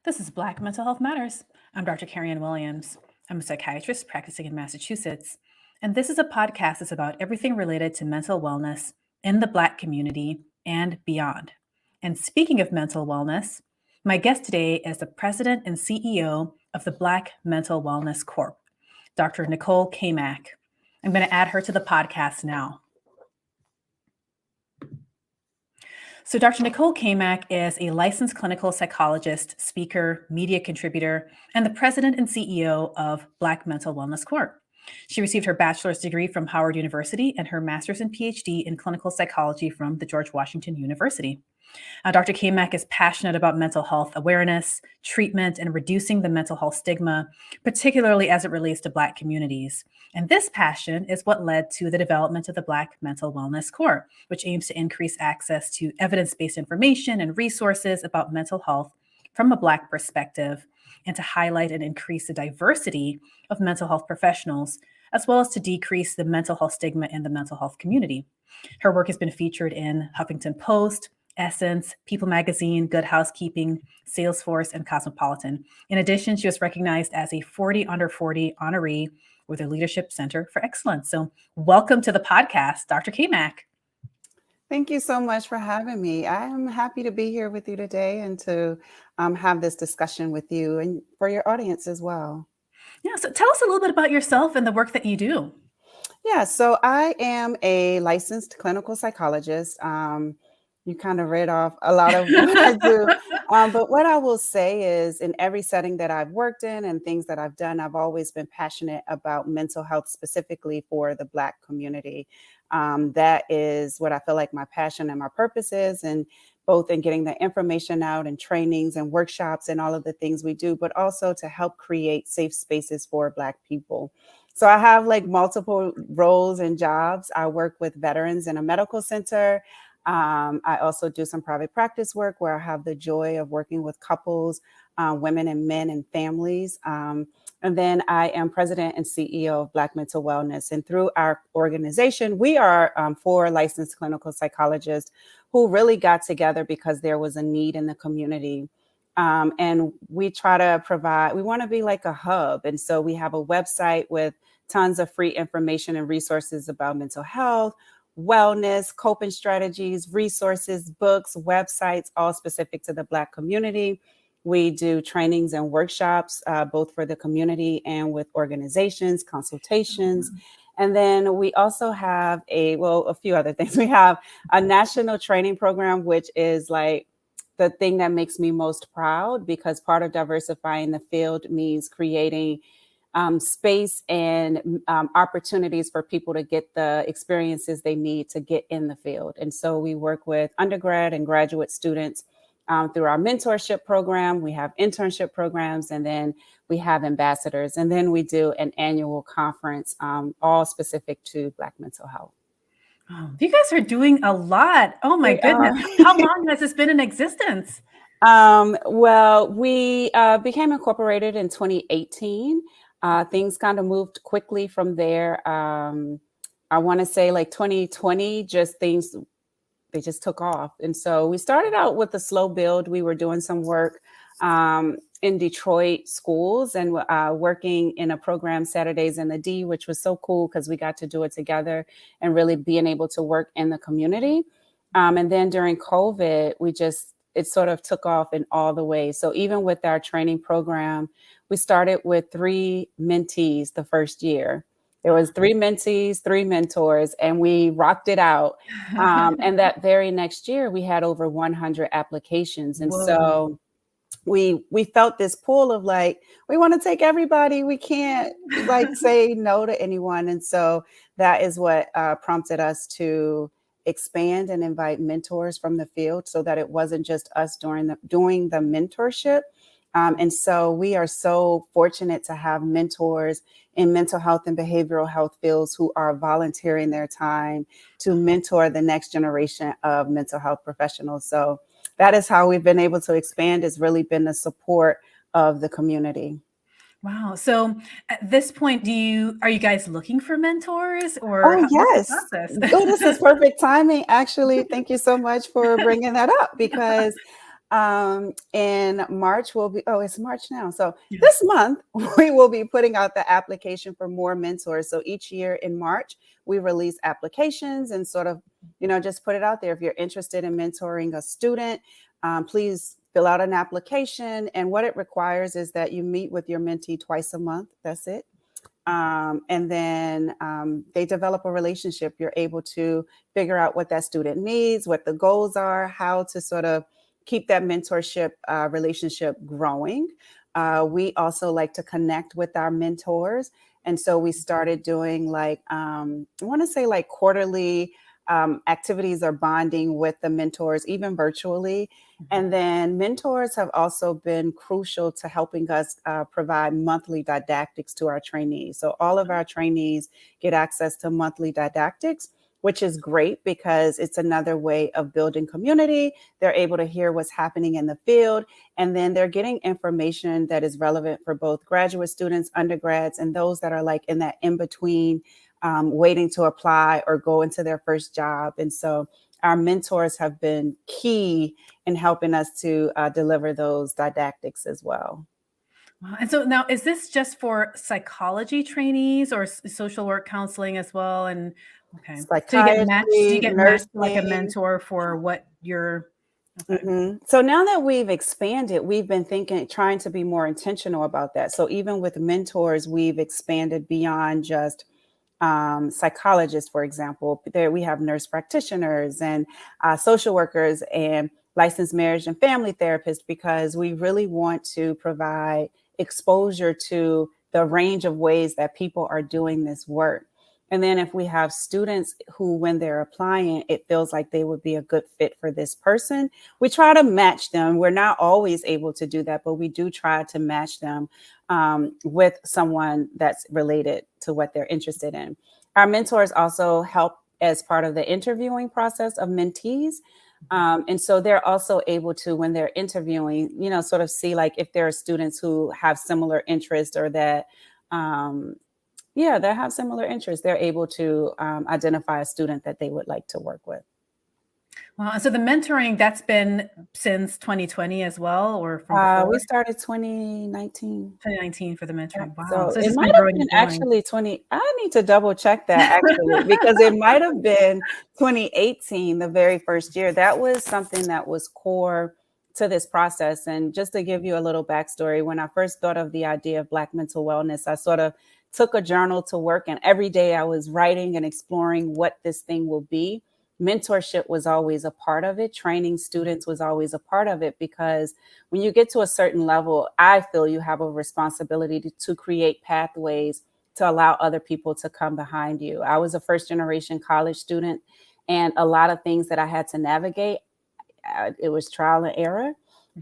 This is Black Mental Health Matters. I'm Dr. Kerry-Ann Williams. I'm a psychiatrist practicing in Massachusetts. And this is a podcast that's about everything related to mental wellness in the Black community and beyond. And speaking of mental wellness, my guest today is the president and CEO of the Black Mental Wellness Corp, Dr. Nicole Cammack. I'm going to add her to the podcast now. So Dr. Nicole Cammack is a licensed clinical psychologist, speaker, media contributor, and the president and CEO of Black Mental Wellness Corp. She received her bachelor's degree from Howard University and her master's and PhD in clinical psychology from the George Washington University. Dr. Cammack is passionate about mental health awareness, treatment, and reducing the mental health stigma, particularly as it relates to Black communities. And this passion is what led to the development of the Black Mental Wellness Corp, which aims to increase access to evidence-based information and resources about mental health from a Black perspective, and to highlight and increase the diversity of mental health professionals, as well as to decrease the mental health stigma in the mental health community. Her work has been featured in Huffington Post, Essence, People Magazine, Good Housekeeping, Salesforce, and Cosmopolitan. In addition, she was recognized as a 40 under 40 honoree with the Leadership Center for Excellence. So welcome to the podcast, Dr. Cammack. Thank you so much for having me. I am happy to be here with you today and to have this discussion with you and for your audience as well. Yeah, so tell us a little bit about yourself and the work that you do. Yeah, so I am a licensed clinical psychologist. You kind of read off a lot of what I do. But what I will say is in every setting that I've worked in and things that I've done, I've always been passionate about mental health, specifically for the Black community. That is what I feel like my passion and my purpose is, and both in getting the information out and trainings and workshops and all of the things we do, but also to help create safe spaces for Black people. So I have like multiple roles and jobs. I work with veterans in a medical center. I also do some private practice work where I have the joy of working with couples, women and men and families. And then I am president and CEO of Black Mental Wellness. And through our organization, we are 4 licensed clinical psychologists who really got together because there was a need in the community. And we try to provide, we want to be like a hub. And so we have a website with tons of free information and resources about mental health, wellness, coping strategies, resources, books, websites, all specific to the Black community. We do trainings and workshops, both for the community and with organizations, consultations. And then we also have a few other things. We have a national training program, which is like the thing that makes me most proud, because part of diversifying the field means creating space and opportunities for people to get the experiences they need to get in the field. And so we work with undergrad and graduate students through our mentorship program. We have internship programs, and then we have ambassadors. And then we do an annual conference, all specific to Black mental health. Oh, you guys are doing a lot. Oh my goodness. How long has this been in existence? Well, we became incorporated in 2018. Things kind of moved quickly from there. I want to say like 2020, they just took off. And so we started out with a slow build. We were doing some work in Detroit schools and working in a program, Saturdays in the D, which was so cool because we got to do it together and really being able to work in the community. And then during COVID, it sort of took off in all the ways. So even with our training program, we started with 3 mentees the first year. There was 3 mentees, 3 mentors, and we rocked it out. And that very next year, we had over 100 applications. And so we felt this pull of like, we want to take everybody. We can't like say no to anyone. And so that is what prompted us to expand and invite mentors from the field so that it wasn't just us doing the mentorship. And so we are so fortunate to have mentors in mental health and behavioral health fields who are volunteering their time to mentor the next generation of mental health professionals. So that is how we've been able to expand, has really been the support of the community. Wow. So at this point, are you guys looking for mentors or? Oh, yes. Oh, this is perfect timing. Actually, thank you so much for bringing that up, because In March, it's March now. So Yeah. this month, we will be putting out the application for more mentors. So each year in March, we release applications and sort of, just put it out there. If you're interested in mentoring a student, please fill out an application. And what it requires is that you meet with your mentee twice a month. That's it. And then they develop a relationship. You're able to figure out what that student needs, what the goals are, how to sort of keep that mentorship relationship growing. We also like to connect with our mentors. And so we started doing I want to say like quarterly activities or bonding with the mentors, even virtually. And then mentors have also been crucial to helping us provide monthly didactics to our trainees. So all of our trainees get access to monthly didactics, which is great because it's another way of building community. They're able to hear what's happening in the field, and then they're getting information that is relevant for both graduate students, undergrads, and those that are like in that in between, waiting to apply or go into their first job. And so our mentors have been key in helping us to deliver those didactics as well. Wow. And so now, is this just for psychology trainees or social work counseling as well? And okay, so you get matched. Do you Psychiatry, get matched like a nursing. mentor for what you're? Okay. So now that we've expanded, we've been trying to be more intentional about that. So even with mentors, we've expanded beyond just psychologists, for example. There we have nurse practitioners and social workers and licensed marriage and family therapists, because we really want to provide exposure to the range of ways that people are doing this work. And then if we have students who, when they're applying, it feels like they would be a good fit for this person, we try to match them. We're not always able to do that, but we do try to match them with someone that's related to what they're interested in. Our mentors also help as part of the interviewing process of mentees. And so they're also able to, when they're interviewing, sort of see like if there are students who have similar interests or that, that have similar interests, they're able to identify a student that they would like to work with. Wow. And so the mentoring, that's been since 2020 as well, or from We before? started 2019. 2019 for the Yeah, mentoring. Wow. so So it's it just might been have growing been and growing. actually 20. I need to double check that actually, because it might have been 2018, the very first year. That was something that was core to this process. And just to give you a little backstory, when I first thought of the idea of Black mental wellness, I sort of took a journal to work, and every day I was writing and exploring what this thing will be. Mentorship was always a part of it. Training students was always a part of it, because when you get to a certain level, I feel you have a responsibility to create pathways to allow other people to come behind you. I was a first generation college student, and a lot of things that I had to navigate, it was trial and error.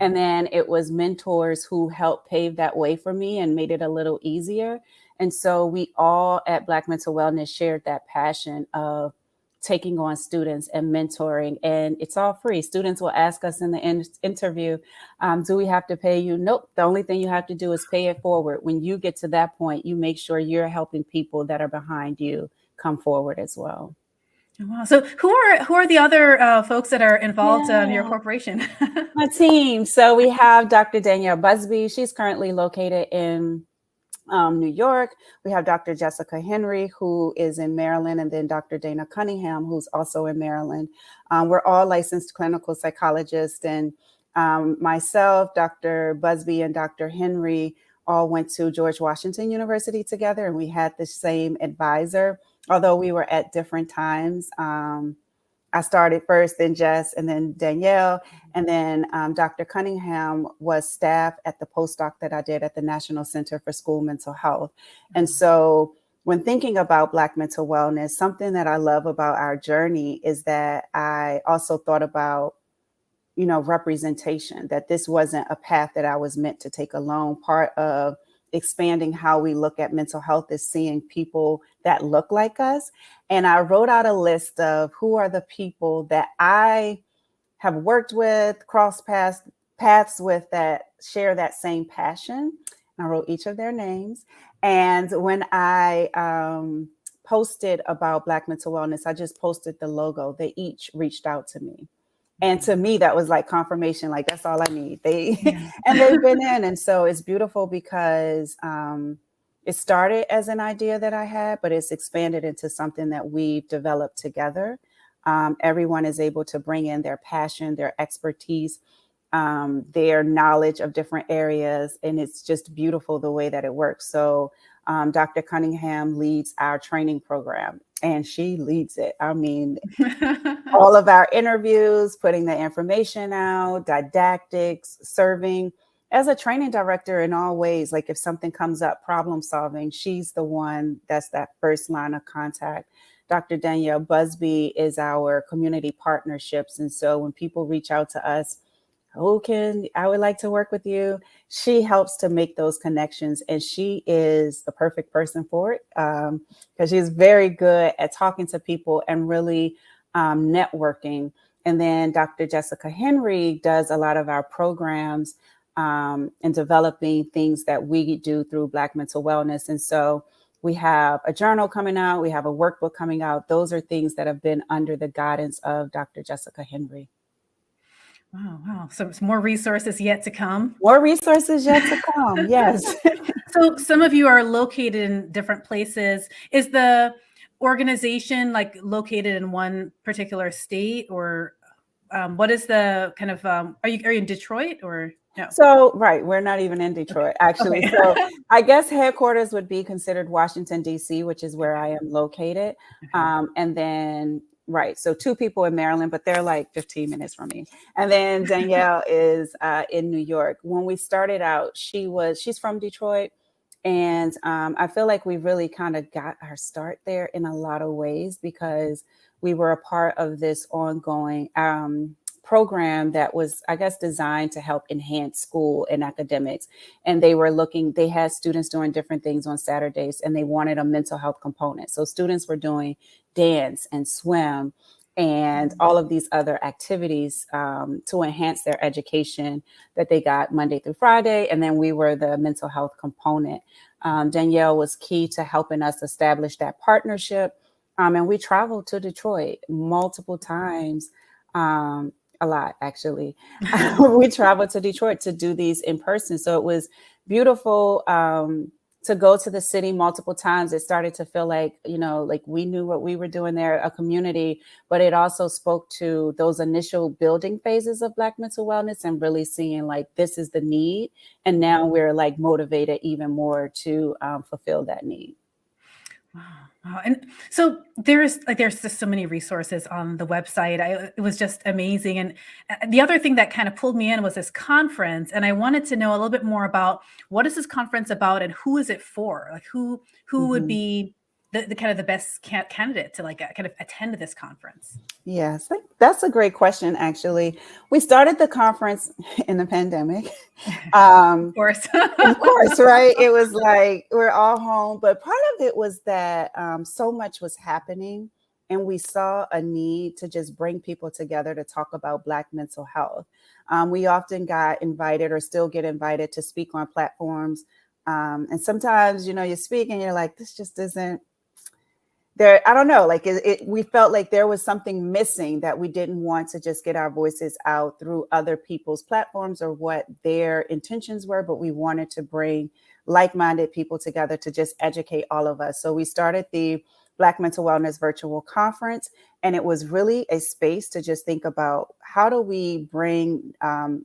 And then it was mentors who helped pave that way for me and made it a little easier. And so we all at Black Mental Wellness shared that passion of taking on students and mentoring. And it's all free. Students will ask us in the interview, do we have to pay you? Nope. The only thing you have to do is pay it forward. When you get to that point, you make sure you're helping people that are behind you come forward as well. Wow. So who are the other folks that are involved in your Yeah. corporation? My team. So we have Dr. Danielle Busby. She's currently located in New York. We have Dr. Jessica Henry, who is in Maryland, and then Dr. Dana Cunningham, who's also in Maryland. We're all licensed clinical psychologists, and myself, Dr. Busby, and Dr. Henry all went to George Washington University together, and we had the same advisor, although we were at different times. I started first, then Jess, and then Danielle. And then Dr. Cunningham was staff at the postdoc that I did at the National Center for School Mental Health. And so when thinking about Black mental wellness, something that I love about our journey is that I also thought about, representation, that this wasn't a path that I was meant to take alone. Part of expanding how we look at mental health is seeing people that look like us. And I wrote out a list of who are the people that I have worked with, crossed paths with, that share that same passion. And I wrote each of their names. And when I posted about Black mental wellness, I just posted the logo. They each reached out to me. And to me, that was like confirmation, like that's all I need. They Yeah. and they've been in. And so it's beautiful because it started as an idea that I had, but it's expanded into something that we've developed together. Everyone is able to bring in their passion, their expertise, their knowledge of different areas. And it's just beautiful the way that it works. So Dr. Cunningham leads our training program and she leads it. I mean, all of our interviews, putting the information out, didactics, serving as a training director in all ways. Like if something comes up, problem solving, she's the one that's that first line of contact. Dr. Danielle Busby is our community partnerships. And so when people reach out to us, I would like to work with you. She helps to make those connections and she is the perfect person for it because she's very good at talking to people and really networking. And then Dr. Jessica Henry does a lot of our programs and developing things that we do through Black mental wellness. And so we have a journal coming out. We have a workbook coming out. Those are things that have been under the guidance of Dr. Jessica Henry. Wow, wow. So some more resources yet to come. More resources yet to come. Yes. So some of you are located in different places. Is the organization like located in one particular state, or what is the kind of? Are you in Detroit or no? So, right, we're not even in Detroit, actually. Okay. So, I guess headquarters would be considered Washington, D.C., which is where I am located. Okay. And then, right, so two people in Maryland, but they're like 15 minutes from me. And then Danielle is in New York. When we started out, she's from Detroit. And I feel like we really kind of got our start there in a lot of ways because we were a part of this ongoing program that was, I guess, designed to help enhance school and academics. And they had students doing different things on Saturdays and they wanted a mental health component. So students were doing dance and swim and all of these other activities to enhance their education that they got Monday through Friday. And then we were the mental health component. Danielle was key to helping us establish that partnership. And we traveled to Detroit multiple times. A lot, actually. We traveled to Detroit to do these in person. So it was beautiful to go to the city multiple times. It started to feel like, like we knew what we were doing there, a community, but it also spoke to those initial building phases of Black mental wellness and really seeing like, this is the need. And now we're like motivated even more to fulfill that need. Wow. And so there's just so many resources on the website. It was just amazing. And the other thing that kind of pulled me in was this conference. And I wanted to know a little bit more about what is this conference about and who is it for? Like who would be the kind of the best candidate to like kind of attend this conference? Yes, that's a great question, actually. We started the conference in the pandemic. Of course. Of course, right? It was like we're all home, but part of it was that so much was happening and we saw a need to just bring people together to talk about Black mental health. We often got invited or still get invited to speak on platforms. And sometimes, you speak and you're like, this just isn't there. I don't know, like we felt like there was something missing, that we didn't want to just get our voices out through other people's platforms or what their intentions were, but we wanted to bring like-minded people together to just educate all of us. So we started the Black Mental Wellness Virtual Conference, and it was really a space to just think about how do we bring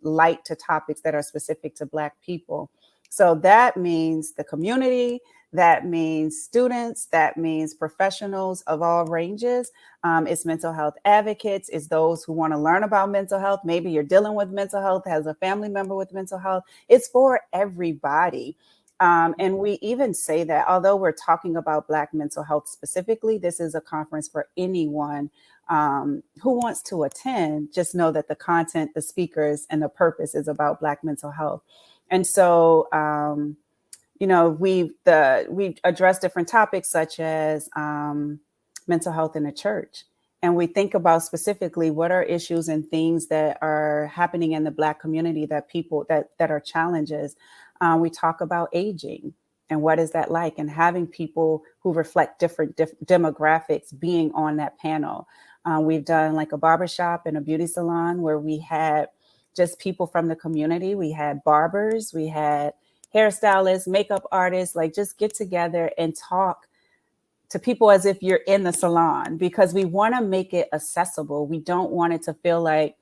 light to topics that are specific to Black people. So that means the community, that means students, that means professionals of all ranges. It's mental health advocates, it's those who want to learn about mental health. Maybe you're dealing with mental health, has a family member with mental health. It's for everybody. And we even say that although we're talking about Black mental health specifically, this is a conference for anyone who wants to attend. Just know that the content, the speakers, and the purpose is about Black mental health. And so, we've addressed different topics such as mental health in the church. And we think about specifically what are issues and things that are happening in the Black community that people that are challenges. We talk about aging and what is that like, and having people who reflect different demographics being on that panel. We've done like a barbershop and a beauty salon where we had just people from the community. We had barbers, we had hairstylists, makeup artists, like just get together and talk to people as if you're in the salon, because we want to make it accessible. We don't want it to feel like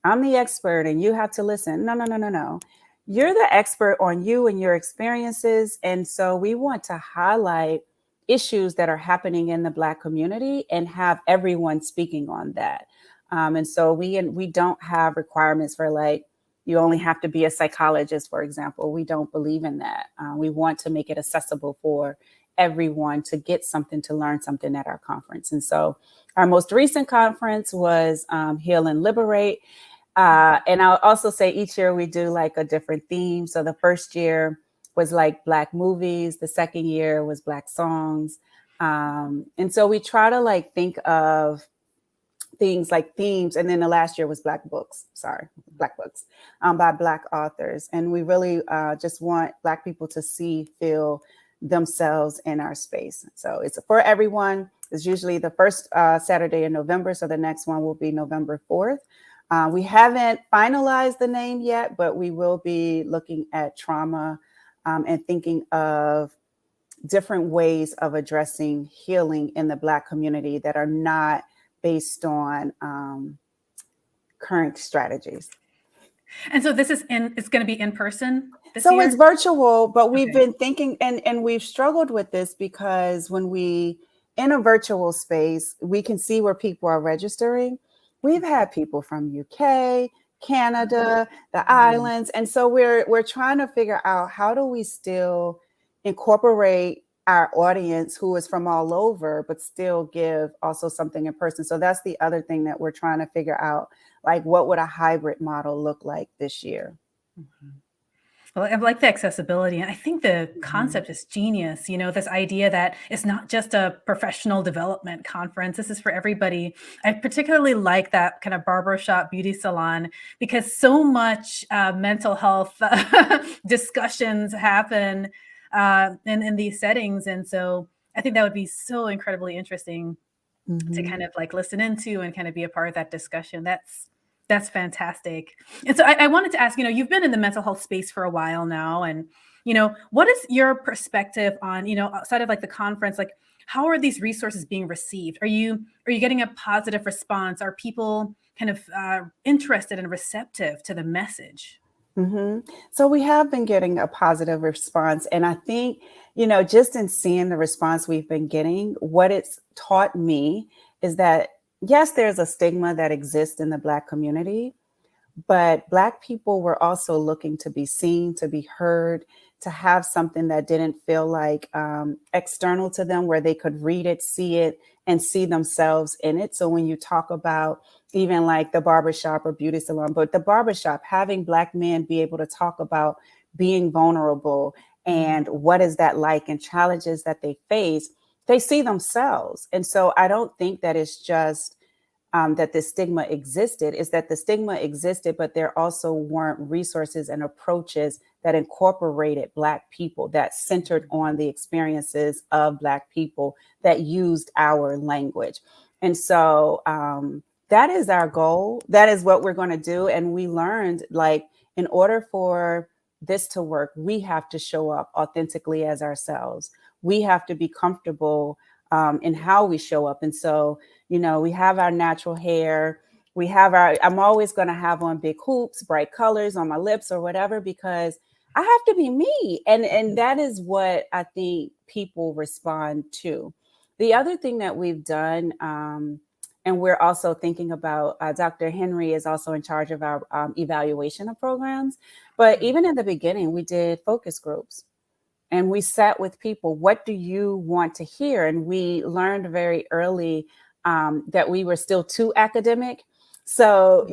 I'm the expert and you have to listen. No, no, no, no, no. You're the expert on you and your experiences. And so we want to highlight issues that are happening in the Black community and have everyone speaking on that. And so we don't have requirements for like, you only have to be a psychologist, for example. We don't believe in that. We want to make it accessible for everyone to get something, to learn something at our conference. And so our most recent conference was Heal and Liberate. And I'll also say each year we do like a different theme. So the first year was like Black movies. The second year was Black songs. And so we try to like think of things like themes. And then the last year was Black books, by Black authors. And we really just want Black people to see, feel themselves in our space. So it's for everyone. It's usually the first Saturday in November. So the next one will be November 4th. We haven't finalized the name yet, but we will be looking at trauma and thinking of different ways of addressing healing in the Black community that are not based on current strategies. And so it's going to be in person this so year? It's virtual, but we've been thinking, and we've struggled with this because when we in a virtual space, we can see where people are registering. We've had people from UK, Canada, the islands. And so we're trying to figure out, how do we still incorporate our audience who is from all over, but still give also something in person. So that's the other thing that we're trying to figure out, like what would a hybrid model look like this year? Mm-hmm. Well, I like the accessibility. And I think the concept is genius. You know, this idea that it's not just a professional development conference. This is for everybody. I particularly like that kind of barbershop beauty salon, because so much mental health discussions happen in these settings. And so I think that would be so incredibly interesting to kind of like listen into and kind of be a part of that discussion. That's fantastic. And so I wanted to ask, you've been in the mental health space for a while now. And, what is your perspective on, outside of like the conference, like how are these resources being received? Are you getting a positive response? Are people kind of interested and receptive to the message? So we have been getting a positive response. And I think, just in seeing the response we've been getting, what it's taught me is that, yes, there's a stigma that exists in the Black community, but Black people were also looking to be seen, to be heard, to have something that didn't feel like external to them, where they could read it, and see themselves in it. So when you talk about even like the barbershop or beauty salon, but the barbershop, having Black men be able to talk about being vulnerable and what is that like, and challenges that they face, they see themselves. And so I don't think that it's just that the stigma existed, is that the stigma existed, but there also weren't resources and approaches that incorporated Black people, that centered on the experiences of Black people, that used our language. And so that is our goal. That is what we're going to do. And we learned, like, in order for this to work, we have to show up authentically as ourselves. We have to be comfortable in how we show up. And so, we have our natural hair. I'm always going to have on big hoops, bright colors on my lips or whatever, because I have to be me. And that is what I think people respond to. The other thing that we've done, and we're also thinking about, Dr. Henry is also in charge of our evaluation of programs. But even in the beginning, we did focus groups. And we sat with people. What do you want to hear? And we learned very early that we were still too academic. So,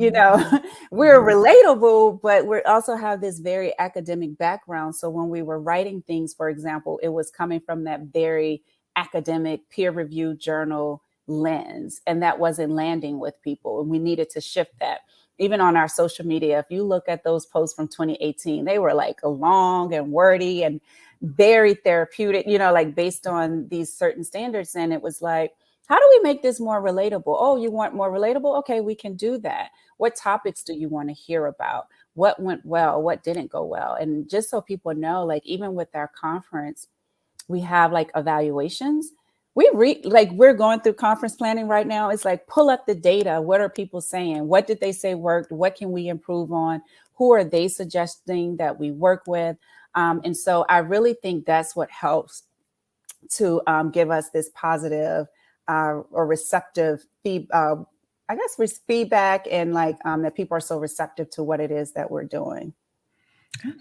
we're relatable, but we also have this very academic background. So when we were writing things, for example, it was coming from that very academic peer-reviewed journal lens. And that wasn't landing with people. And we needed to shift that. Even on our social media, if you look at those posts from 2018, they were like long and wordy and very therapeutic, like based on these certain standards. And it was like, How do we make this more relatable? Oh, you want more relatable? Okay, we can do that. What topics do you want to hear about? What went well? What didn't go well? And just so people know, like even with our conference, we have like evaluations. Like we're going through conference planning right now. It's like pull up the data. What are people saying? What did they say worked? What can we improve on? Who are they suggesting that we work with? And so I really think that's what helps to give us this positive or receptive feedback, and like that people are so receptive to what it is that we're doing.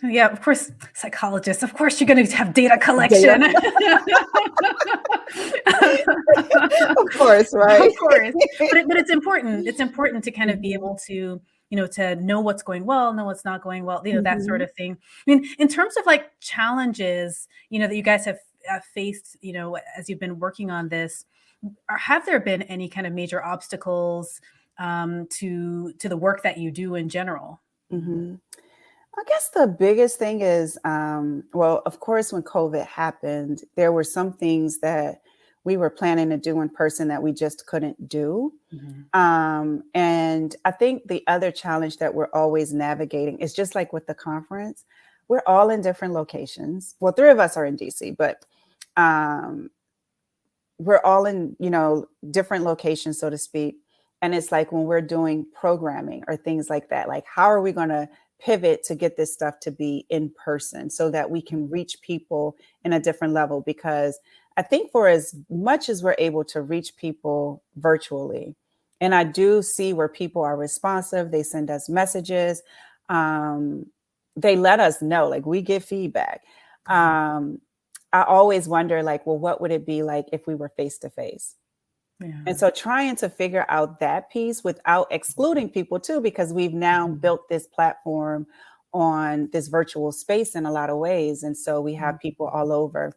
Yeah, of course, psychologists. Of course, you're going to have data Data. collection. Of course, right? Of course, but it's important. It's important to kind of be able to, to know what's going well, know what's not going well, that sort Mhm. of thing. I mean, in terms of like challenges, that you guys have faced, as you've been working on this, or have there been any kind of major obstacles to the work that you do in general? Mhm. I guess the biggest thing is, well, of course, when COVID happened, there were some things that we were planning to do in person that we just couldn't do. Mhm. And I think the other challenge that we're always navigating is just like with the conference, we're all in different locations. Well, three of us are in DC, but um, we're all in, different locations, so to speak. And it's like when we're doing programming or things like that, like how are we going to pivot to get this stuff to be in person so that we can reach people in a different level? Because I think for as much as we're able to reach people virtually, and I do see where people are responsive, they send us messages, um, they let us know, like we get feedback. Um, I always wonder, like, well, what would it be like if we were face to face? And Yeah. so trying to figure out that piece without excluding people too, because we've now Mhm. built this platform on this virtual space in a lot of ways. And so we have people all over.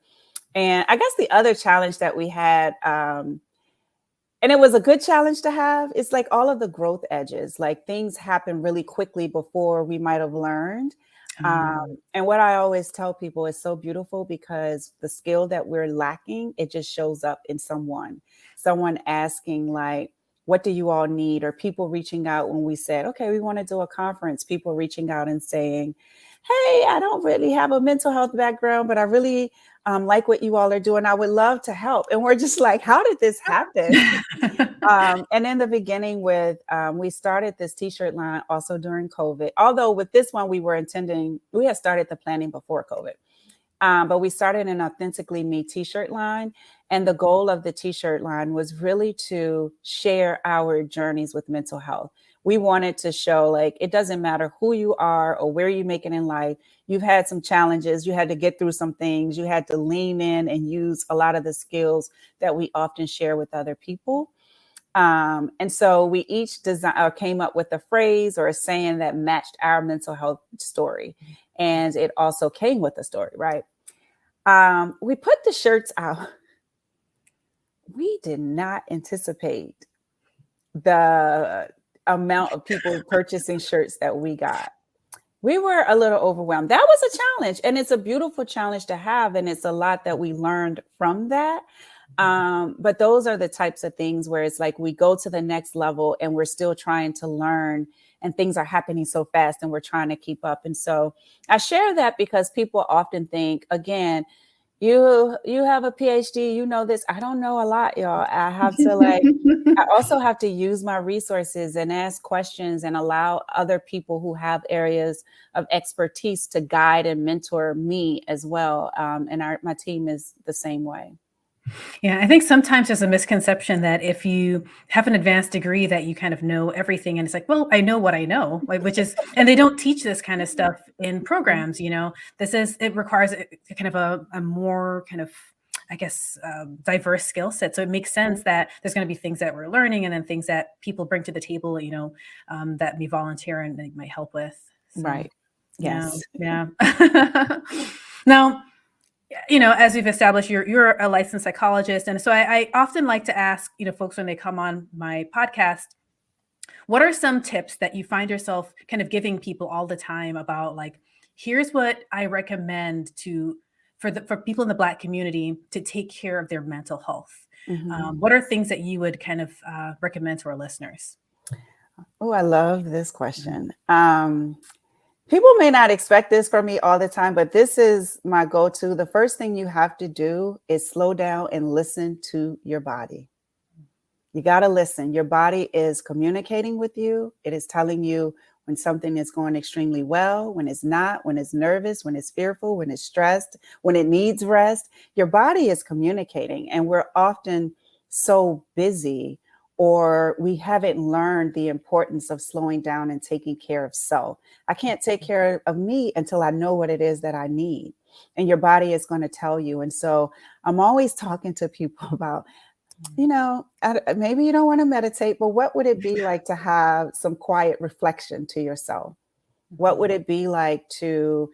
And I guess the other challenge that we had, and it was a good challenge to have, it's like all of the growth edges, like things happen really quickly before we might have learned. Um, And what I always tell people is so beautiful because the skill that we're lacking, it just shows up in someone asking like, what do you all need? Or people reaching out when we said, okay, we want to do a conference, people reaching out and saying, hey, I don't really have a mental health background, but I really like what you all are doing. I would love to help. And we're just like, how did this happen? And in the beginning we started this t-shirt line also during COVID. Although with this one, we had started the planning before COVID. But we started an Authentically Me t-shirt line. And the goal of the t-shirt line was really to share our journeys with mental health. We wanted to show like, it doesn't matter who you are or where you make it in life. You've had some challenges. You had to get through some things. You had to lean in and use a lot of the skills that we often share with other people. And so we each came up with a phrase or a saying that matched our mental health story. And it also came with a story, right? We put the shirts out. We did not anticipate the amount of people purchasing shirts that we got. We were a little overwhelmed. That was a challenge, and it's a beautiful challenge to have, and it's a lot that we learned from that. But those are the types of things where it's like we go to the next level and we're still trying to learn, and things are happening so fast and we're trying to keep up. And so I share that because people often think, again, you have a PhD, you know this. I don't know a lot, y'all. I have to like, I also have to use my resources and ask questions and allow other people who have areas of expertise to guide and mentor me as well. And my team is the same way. Yeah, I think sometimes there's a misconception that if you have an advanced degree that you kind of know everything, and it's like, well, I know what I know, like, which is, and they don't teach this kind of stuff in programs. It requires kind of a more kind of, I guess, diverse skill set. So it makes sense that there's going to be things that we're learning, and then things that people bring to the table, that we volunteer and they might help with. So Right. yeah, Yes. yeah. Now, as we've established, you're a licensed psychologist, and so I often like to ask, folks when they come on my podcast, what are some tips that you find yourself kind of giving people all the time about like, here's what I recommend for people in the Black community to take care of their mental health? Mhm. What are things that you would kind of recommend to our listeners? Oh, I love this Mhm. question. People may not expect this from me all the time, but this is my go-to. The first thing you have to do is slow down and listen to your body. You got to listen. Your body is communicating with you. It is telling you when something is going extremely well, when it's not, when it's nervous, when it's fearful, when it's stressed, when it needs rest. Your body is communicating, and we're often so busy, or we haven't learned the importance of slowing down and taking care of self. I can't take care of me until I know what it is that I need. And your body is going to tell you. And so I'm always talking to people about, maybe you don't want to meditate, but what would it be like to have some quiet reflection to yourself? What would Mhm. it be like to,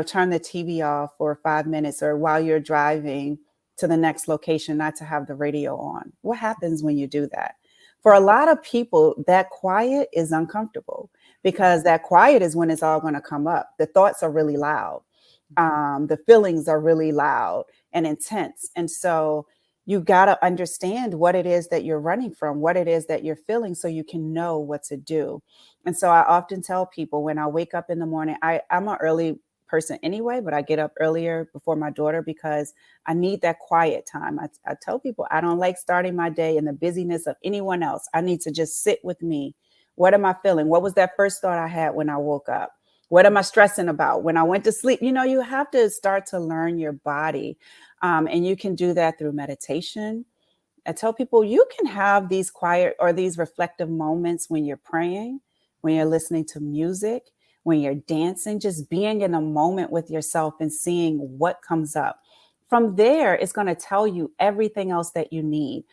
turn the TV off for 5 minutes, or while you're driving to the next location, not to have the radio on? What happens when you do that? For a lot of people, that quiet is uncomfortable, because that quiet is when it's all going to come up. The thoughts are really loud. The feelings are really loud and intense. And so you got to understand what it is that you're running from, what it is that you're feeling, so you can know what to do. And so I often tell people, when I wake up in the morning, I'm an early person anyway, but I get up earlier before my daughter because I need that quiet time. I tell people I don't like starting my day in the busyness of anyone else. I need to just sit with me. What am I feeling? What was that first thought I had when I woke up? What am I stressing about when I went to sleep? You have to start to learn your body. And you can do that through meditation. I tell people you can have these quiet or these reflective moments when you're praying, when you're listening to music, when you're dancing, just being in a moment with yourself and seeing what comes up. From there, it's going to tell you everything else that you need.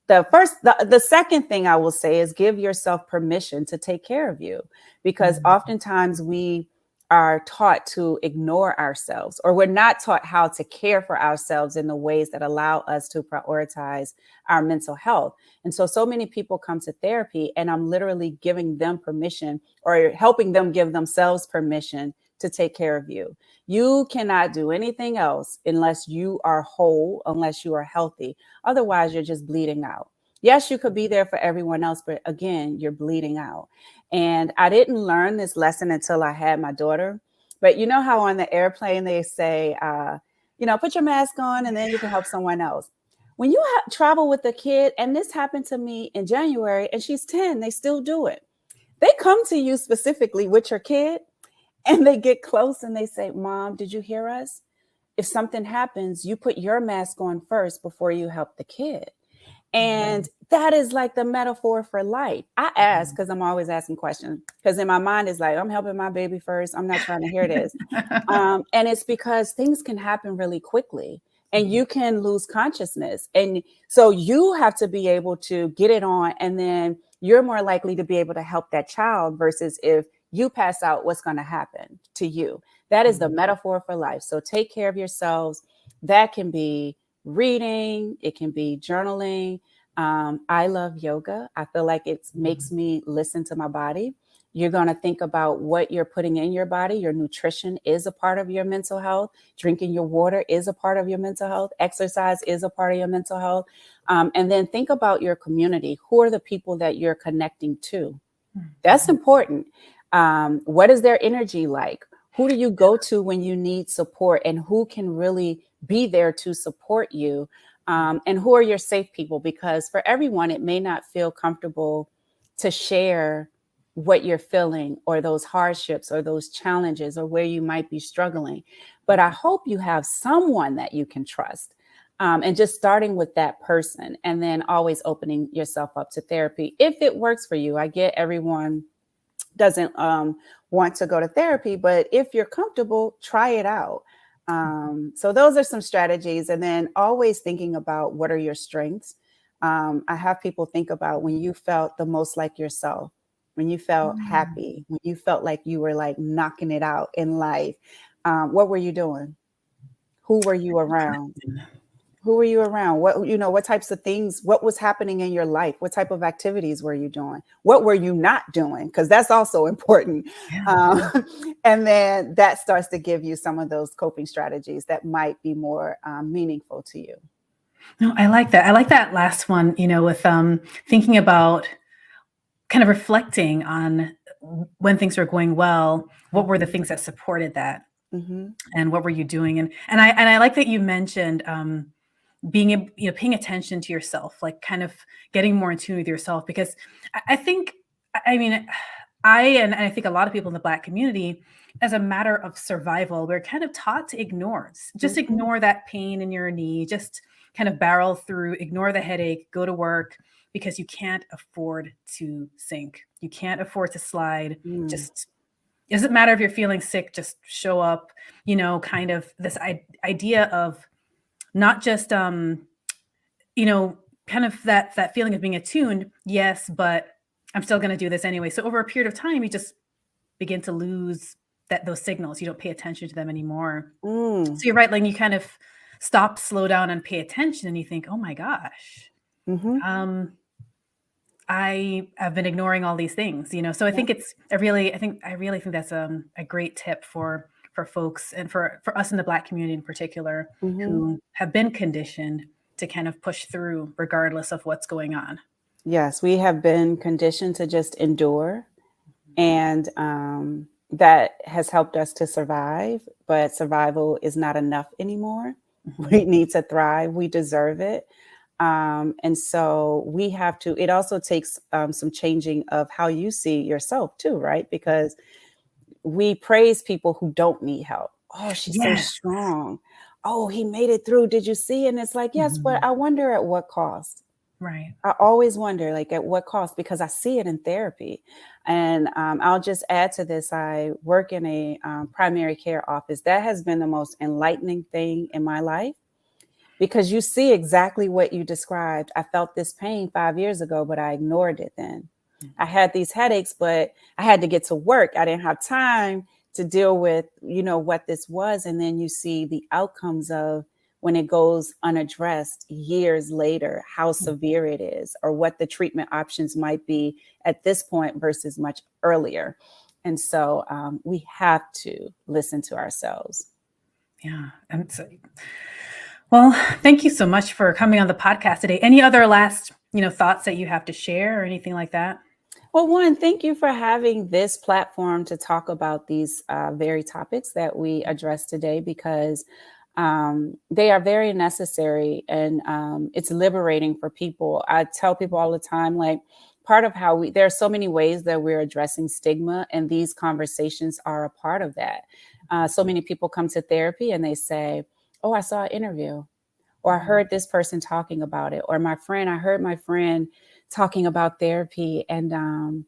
The second thing I will say is give yourself permission to take care of you, because Mhm. oftentimes we are taught to ignore ourselves, or we're not taught how to care for ourselves in the ways that allow us to prioritize our mental health. And so many people come to therapy, and I'm literally giving them permission, or helping them give themselves permission to take care of you. You cannot do anything else unless you are whole, unless you are healthy. Otherwise, you're just bleeding out. Yes, you could be there for everyone else, but again, you're bleeding out. And I didn't learn this lesson until I had my daughter. But you know how on the airplane they say, put your mask on and then you can help someone else. When you travel with a kid, and this happened to me in January, and she's 10, they still do it. They come to you specifically with your kid, and they get close and they say, Mom, did you hear us? If something happens, you put your mask on first before you help the kid. And Mhm. that is like the metaphor for life. I ask because I'm always asking questions, because in my mind is like, I'm helping my baby first. I'm not trying to hear this. And it's because things can happen really quickly, and Mhm. you can lose consciousness. And so you have to be able to get it on, and then you're more likely to be able to help that child, versus if you pass out, what's going to happen to you. That is the Mhm. metaphor for life. So take care of yourselves. That can be reading, it can be journaling. I love yoga. I feel like it makes me listen to my body. You're going to think about what you're putting in your body. Your nutrition is a part of your mental health. Drinking your water is a part of your mental health. Exercise is a part of your mental health. And then think about your community. Who are the people that you're connecting to? That's Mhm. important. What is their energy like? Who do you go to when you need support, and who can really be there to support you? And who are your safe people? Because for everyone, it may not feel comfortable to share what you're feeling, or those hardships, or those challenges, or where you might be struggling. But I hope you have someone that you can trust. And just starting with that person, and then always opening yourself up to therapy if it works for you. I get everyone doesn't want to go to therapy, but if you're comfortable, try it out. So those are some strategies. And then always thinking about what are your strengths. I have people think about when you felt the most like yourself, when you felt Mhm. happy, when you felt like you were like knocking it out in life. What were you doing? Who were you around? Who were you around? What types of things, what was happening in your life? What type of activities were you doing? What were you not doing? Because that's also important. Yeah. Um, and then that starts to give you some of those coping strategies that might be more meaningful to you. No, I like that. I like that last one, with thinking about kind of reflecting on when things were going well, what were the Mhm. things that supported that, Mhm. and what were you doing? And I like that you mentioned paying attention to yourself, like kind of getting more in tune with yourself, because I think, I mean, and I think a lot of people in the Black community, as a matter of survival, we're kind of taught to just Mhm. ignore that pain in your knee, just kind of barrel through, ignore the headache, go to work, because you can't afford to sink. You can't afford to slide. Mm. Just it doesn't matter if you're feeling sick, just show up, kind of this idea of not just you know, kind of that feeling of being attuned, yes, but I'm still going to do this anyway. So over a period of time, you just begin to lose those signals. You don't pay attention to them anymore. Mm. So you're right, like you kind of stop, slow down, and pay attention, and you think, oh my gosh, Mhm. um, I have been ignoring all these things. So I Yeah. think I really think that's a great tip for folks, and for us in the Black community in particular, Mhm. who have been conditioned to kind of push through regardless of what's going on. Yes, we have been conditioned to just endure, and that has helped us to survive. But survival is not enough anymore. Mhm. We need to thrive. We deserve it. And so we have to, it also takes some changing of how you see yourself too, right? Because we praise people who don't need help. Oh, she's so Yes. strong. Oh, he made it through. Did you see? And it's like, yes, but Mhm. I wonder at what cost. Right. I always wonder, like, at what cost, because I see it in therapy. And I'll just add to this, I work in a primary care office. That has been the most enlightening thing in my life, because you see exactly what you described. I felt this pain 5 years ago, but I ignored it then. I Mhm. had these headaches, but I had to get to work. I didn't have time to deal with, what this was. And then you see the outcomes of when it goes unaddressed years later, how severe it is, or what the treatment options might be at this point versus much earlier. And so we have to listen to ourselves. Yeah. And so, well, thank you so much for coming on the podcast today. Any other last, thoughts that you have to share or anything like that? Well, one, thank you for having this platform to talk about these very topics that we addressed today, because they are very necessary, and it's liberating for people. I tell people all the time, like, part of how there are so many ways that we're addressing stigma, and these conversations are a part of that. So many people come to therapy and they say, oh, I saw an interview, or I Mhm. heard this person talking about it, or I heard my friend talking about therapy, and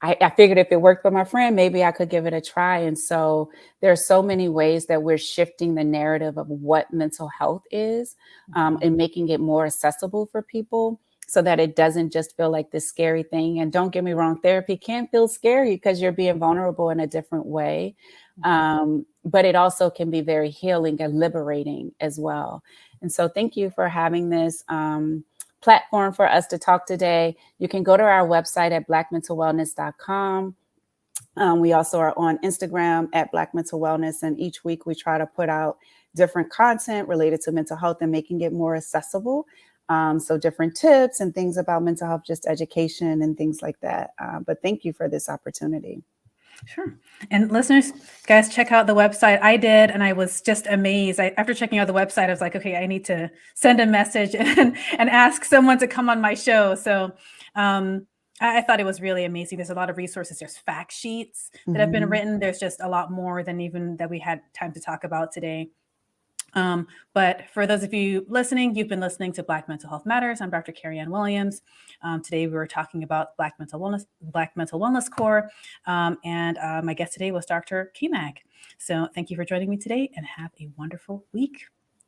I figured if it worked for my friend, maybe I could give it a try. And so there are so many ways that we're shifting the narrative of what mental health is, Mhm. and making it more accessible for people, so that it doesn't just feel like this scary thing. And don't get me wrong, therapy can feel scary because you're being vulnerable in a different way. But it also can be very healing and liberating as well. And so thank you for having this platform for us to talk today. You can go to our website at blackmentalwellness.com. We also are on Instagram at Black Mental Wellness. And each week we try to put out different content related to mental health and making it more accessible. So different tips and things about mental health, just education and things like that. But thank you for this opportunity. Sure. And listeners, guys, check out the website. I did, and I was just amazed. After checking out the website, I was like, okay, I need to send a message and ask someone to come on my show. So I thought it was really amazing. There's a lot of resources. There's fact sheets that have been Mhm. written. There's just a lot more than even that we had time to talk about today. But for those of you listening, you've been listening to Black Mental Health Matters. I'm Dr. Kerry-Ann Williams. Today we were talking about Black Mental Wellness Corps, and my guest today was Dr. Cammack. So thank you for joining me today, and have a wonderful week.